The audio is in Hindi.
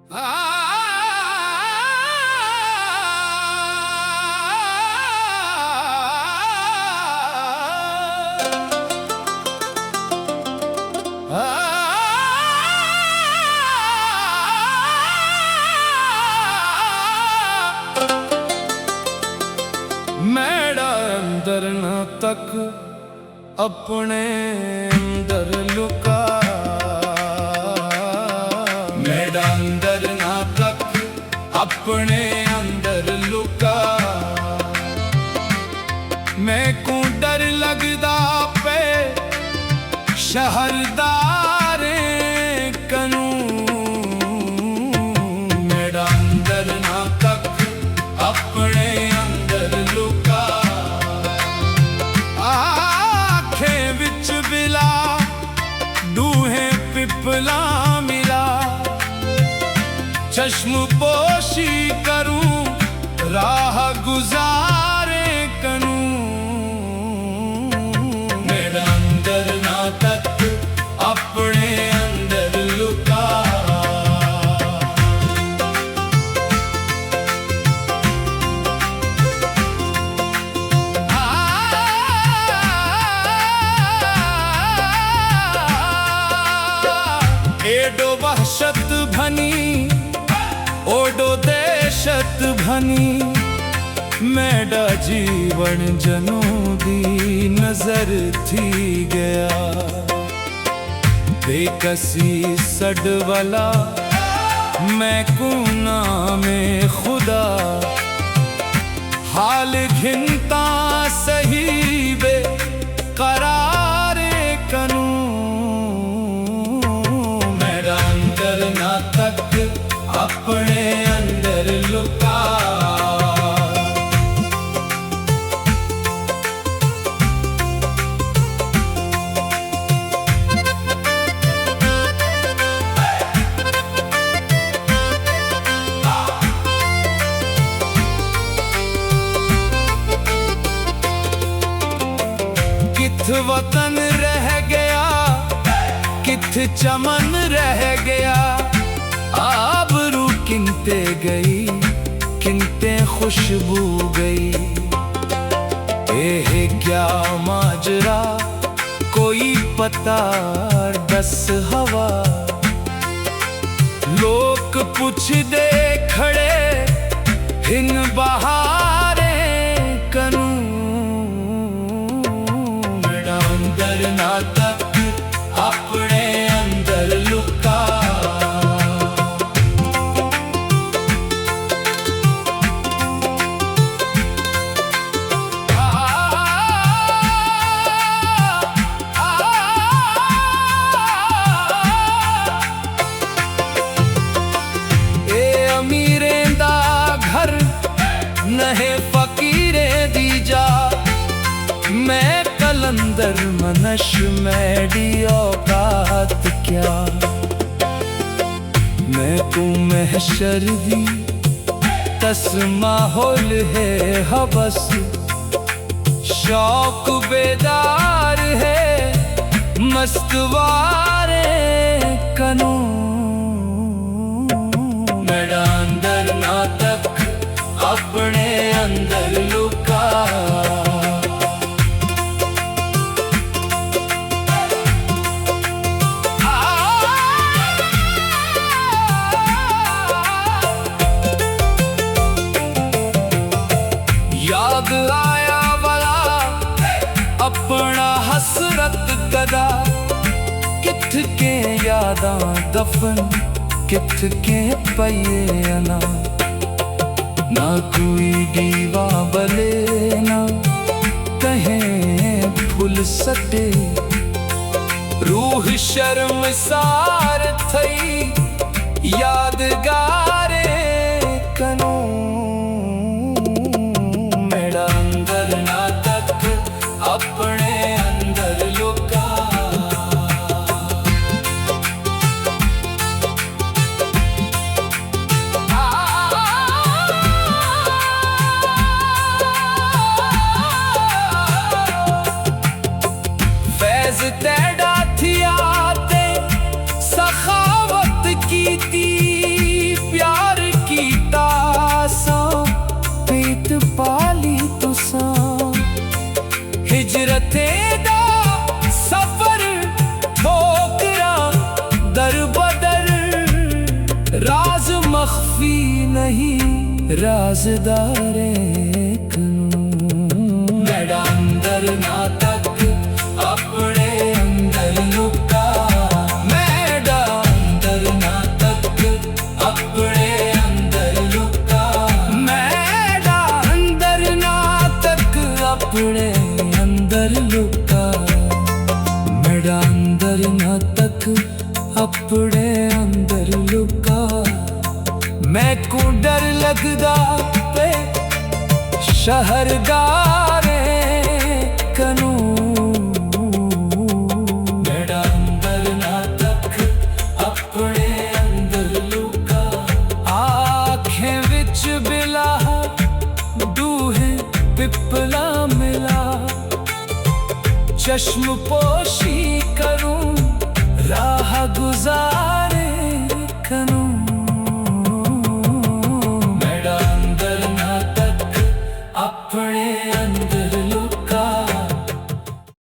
मेरा अंदर न तक अपने अंदर लुका, मेरा अंदर न तक अपने अंदर लुका। मैं को डर लगदा पे शहरदारे कनू, मेरा अंदर न तक अपने अंदर लुका। आँखें विच बिला दूहे पिपला मिला, चश्म पोशी करूं राह गुजारे करूं। मेरा अंदर ना तक अपने अंदर लुका। एडो वहशत भनी ओडो देशत भनी, मेरा जीवन जनों दी नजर थी गया। बेकसी सड वाला मैं कूना में खुदा, हाल घिनता सही बे करारे कनू। मेरा अंदर ना तक अपने अंदर लुका। किथ वतन रह गया, किथ चमन रह गया। आबरू किनते गई, किनते खुशबू गई। ए क्या माजरा कोई पता दस हवा। लोग पुछ दे खड़े हिन बहारे करूं। मेरा अंदर ना तक अपने अंदर लुका। नहे फकीरे दी जा, मैं कलंदर मनश मैडी औकात क्या। मैं तू महशर दी तस माहौल है हबस। शौक बेदार है मस्तवारे कनू। मेरा अंदर ना तक अपने अंदर लुका। याद आया वाला अपना हसरत कदा। किथ के यादां दफन, किथ के पये अना। ना कोई दीवा बले ना कहें फुल सटे। रूह शर्मसार थई यादगारे कनू। मेरा अंदर ना तक अपने अंदर लुका। तेड़ा थिया ते सखावत की ती मख्फी नहीं राज़दारे मेरा अंदर ना तक अपने अंदर लुका मेरा अंदर ना तक अपने अंदर लुका मेरा अंदर ना तक अपने अंदर लुका मेरा अंदर ना तक अपने अंदर लुका मैं को डर लगदा पे शहरदारे कनू मेरा अंदर ना तक अपने अंदर लुका आँखें विच बिला दूहे पिपला मिला चश्म पोशी करूं